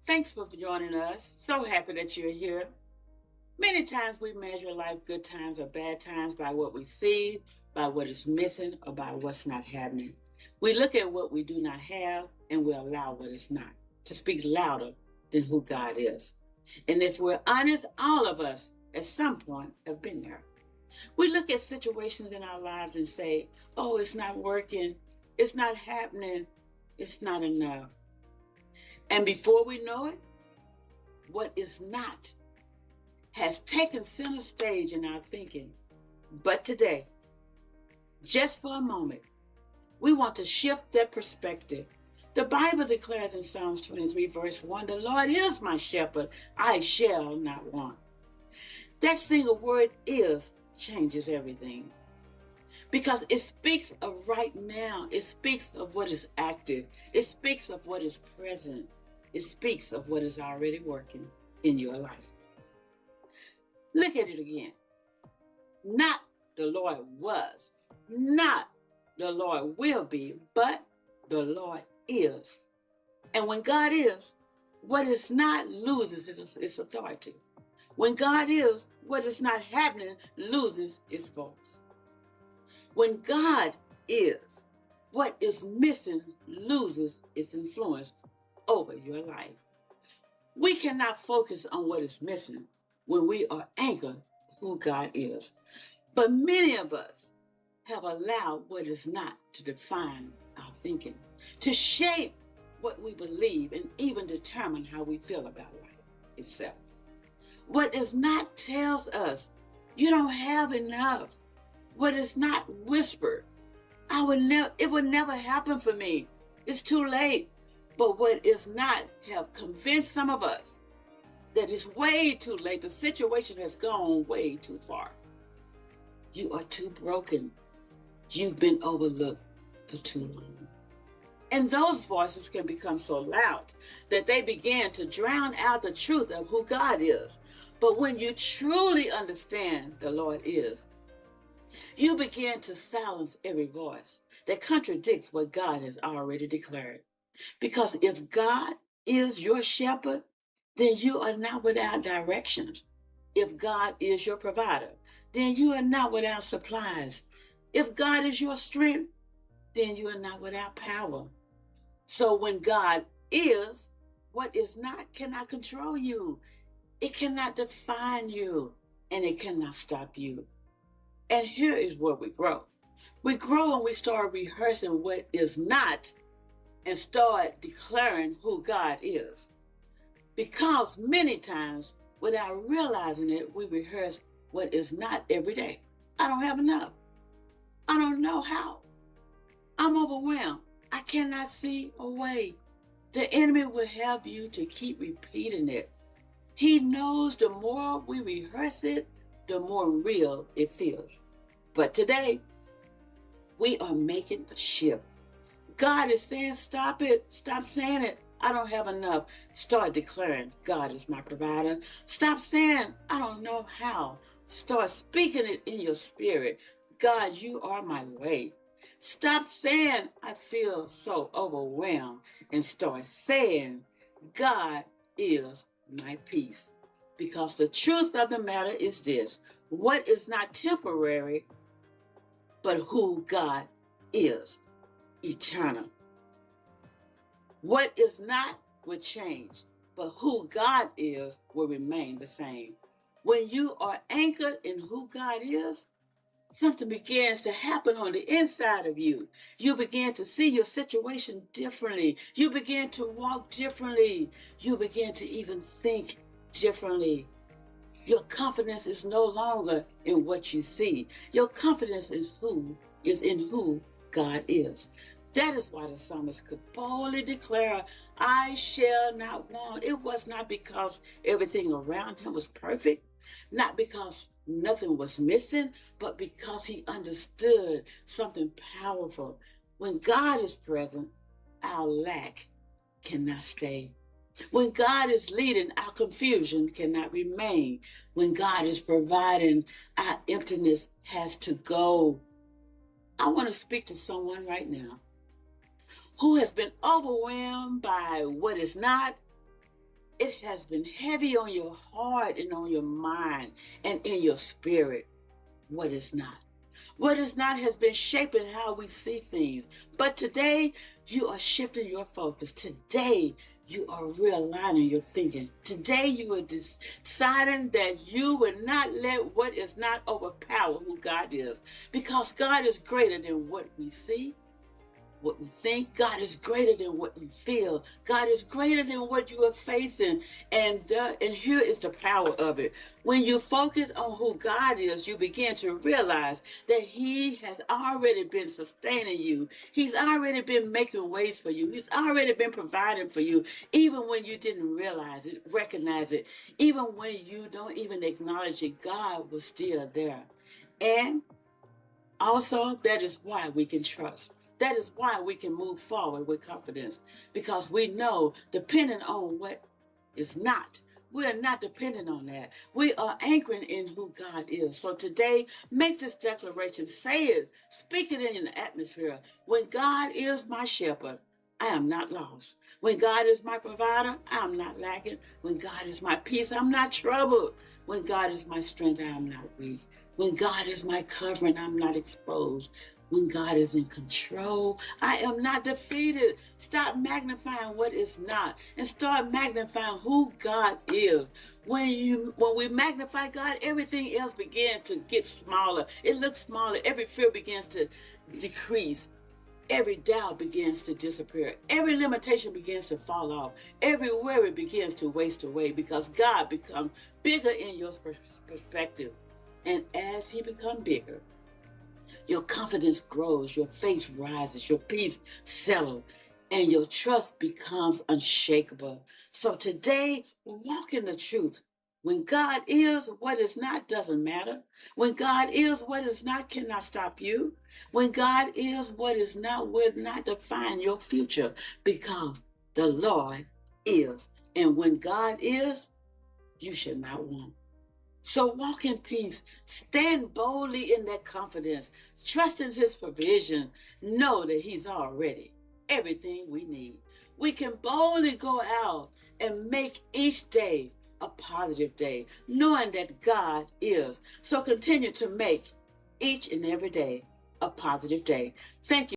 Thanks for joining us. So happy that you're here. Many times we measure life, good times or bad times, by what we see, by what is missing, or by what's not happening. We look at what we do not have and we allow what is not to speak louder than who God is. And if we're honest, all of us at some point have been there. We look at situations in our lives and say, oh, it's not working, it's not happening, it's not enough. And before we know it, what is not has taken center stage in our thinking. But today, just for a moment, we want to shift that perspective. The Bible declares in Psalms 23, verse 1, the Lord is my shepherd, I shall not want. That single word is changes everything because it speaks of right now. It speaks of what is active. It speaks of what is present. It speaks of what is already working in your life. Look at it again. Not the Lord was, not the Lord will be, but the Lord is. And when God is, what is not loses its authority. When God is, what is not happening loses its voice. When God is, what is missing loses its influence over your life. We cannot focus on what is missing when we are anchored who God is. But many of us have allowed what is not to define our thinking, to shape what we believe, and even determine how we feel about life itself. What is not tells us you don't have enough. What is not whispered, it would never happen for me. It's too late. But what is not have convinced some of us that it's way too late. The situation has gone way too far. You are too broken. You've been overlooked for too long. And those voices can become so loud that they begin to drown out the truth of who God is. But when you truly understand the Lord is, you begin to silence every voice that contradicts what God has already declared. Because if God is your shepherd, then you are not without direction. If God is your provider, then you are not without supplies. If God is your strength, then you are not without power. So when God is, what is not cannot control you. It cannot define you, and it cannot stop you. And here is where we grow. We grow when we start rehearsing what is not and start declaring who God is. Because many times, without realizing it, we rehearse what is not every day. I don't have enough. I don't know how. I'm overwhelmed. I cannot see a way. The enemy will have you to keep repeating it. He knows the more we rehearse it, the more real it feels. But today, we are making a shift. God is saying, stop it. Stop saying it. I don't have enough. Start declaring God is my provider. Stop saying, I don't know how. Start speaking it in your spirit. God, you are my way. Stop saying, I feel so overwhelmed, and start saying, God is my peace. Because the truth of the matter is this: what is not temporary, but who God is, eternal. What is not will change, but who God is will remain the same. When you are anchored in who God is, something begins to happen on the inside of you. You begin to see your situation differently. You begin to walk differently. You begin to even think differently. Your confidence is no longer in what you see. Your confidence is in who God is. That is why the psalmist could boldly declare, I shall not want. It was not because everything around him was perfect, not because nothing was missing, but because he understood something powerful. When God is present, our lack cannot stay. When God is leading, our confusion cannot remain. When God is providing, our emptiness has to go. I want to speak to someone right now who has been overwhelmed by what is not it has been heavy on your heart and on your mind and in your spirit. What is not? What is not has been shaping how we see things. But today, you are shifting your focus. Today, you are realigning your thinking. Today, you are deciding that you will not let what is not overpower who God is. Because God is greater than what we see, what we think. God is greater than what you feel. God is greater than what you are facing. And here is the power of it. When you focus on who God is, you begin to realize that He has already been sustaining you. He's already been making ways for you. He's already been providing for you, even when you didn't realize it, recognize it, even when you don't even acknowledge it. God was still there. And also, that is why we can trust. That is why we can move forward with confidence, because we know, depending on what is not, we are not dependent on that. We are anchoring in who God is. So today, make this declaration. Say it. Speak it in the atmosphere. When God is my shepherd, I am not lost. When God is my provider, I am not lacking. When God is my peace, I'm not troubled. When God is my strength, I am not weak. When God is my covering, I'm not exposed. When God is in control, I am not defeated. Stop magnifying what is not and start magnifying who God is. When we magnify God, everything else begins to get smaller. It looks smaller. Every fear begins to decrease. Every doubt begins to disappear. Every limitation begins to fall off. Every worry begins to waste away, because God becomes bigger in your perspective. And as He becomes bigger, your confidence grows, your faith rises, your peace settles, and your trust becomes unshakable. So today, walk in the truth. When God is, what is not doesn't matter. When God is, what is not cannot stop you. When God is, what is not will not define your future, because the Lord is. And when God is, you should not want. So walk in peace. Stand boldly in that confidence. Trust in His provision. Know that He's already everything we need. We can boldly go out and make each day a positive day, knowing that God is. So continue to make each and every day a positive day. Thank you.